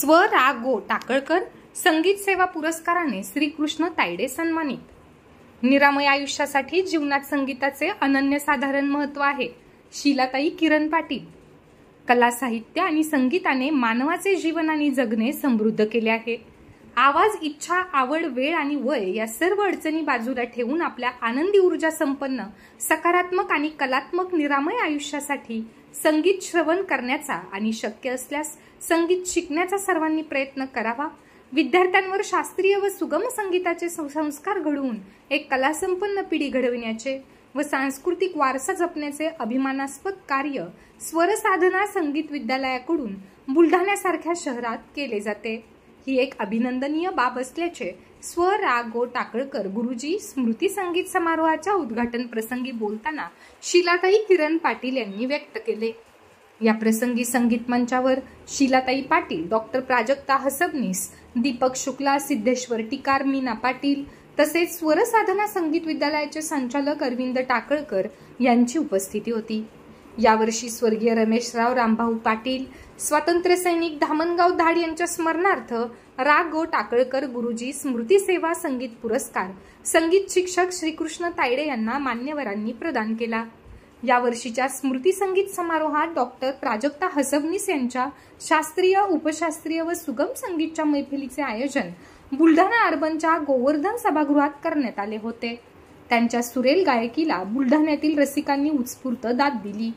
स्व रा गो टाकळकर संगीत सेवा पुरस्काराने श्रीकृष्ण तायडे सन्मानित। निरामय आयुष्यासाठी जीवनात संगीताचे अनन्यसाधारण महत्त्व आहे। शीलाताई किरण पाटील। कला साहित्य आणि संगीताने मानवाचे जीवन आणि जगणे समृद्ध केले आहे। आवाज, इच्छा, आवड, वेळ आणि वय या सर्व अडचणी बाजूला ठेवून आपल्या आनंदी ऊर्जा संपन्न सकारात्मक आणि कलात्मक निरामय आयुष्यासाठी संगीत श्रवण करण्याचा आणि शक्य असल्यास संगीत शिकण्याचा सर्वांनी प्रयत्न करावा। विद्यार्थ्यांवर शास्त्रीय व सुगम संगीताचे संस्कार घडवून एक कलासंपन्न पिढी घडविण्याचे व सांस्कृतिक वारसा जपण्याचे अभिमानास्पद कार्य स्वर साधना संगीत विद्यालयाकडून बुलढाण्यासारख्या शहरात केले जाते। ही एक अभिनंदनीय बाब असल्याचे स्व रा गो टाकळकर गुरुजी स्मृती संगीत समारोहाच्या उद्घाटन प्रसंगी बोलताना शीलाताई किरण पाटील यांनी व्यक्त केले। या प्रसंगी संगीत मंचावर शीलाताई पाटील, डॉक्टर प्राजक्ता हसबनीस, दीपक शुक्ला, सिद्धेश्वर टिकार, मीना पाटील तसेच स्वर साधना संगीत विद्यालयाचे संचालक अरविंद टाकळकर यांची उपस्थिती होती। यावर्षी स्वर्गीय रमेशराव रामभाऊ पाटील, स्वातंत्र्य सैनिक धामणगाव धाड यांच्या स्मरणार्थ रा गो टाकळकर गुरुजी स्मृती सेवा संगीत पुरस्कार संगीत शिक्षक श्रीकृष्ण तायडे यांना मान्यवरांनी प्रदान केला। यावर्षीच्या स्मृती संगीत समारोहात डॉक्टर प्राजक्ता हसबनीस यांच्या शास्त्रीय, उपशास्त्रीय व सुगम संगीतच्या मैफिलीचे आयोजन बुलढाणा अर्बनच्या गोवर्धन सभागृहात करण्यात आले होते। त्यांच्या सुरेल गायकीला बुलढाण्यातील रसिकांनी उत्स्फूर्त दाद दिली।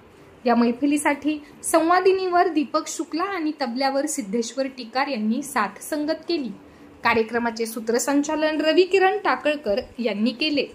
या मैफिलीसाठी संवादिनीवर दीपक शुक्ला आणि तबल्यावर सिद्धेश्वर टिकार यांनी साथ संगत केली। कार्यक्रमाचे सूत्रसंचालन रवी किरण टाकळकर यांनी केले।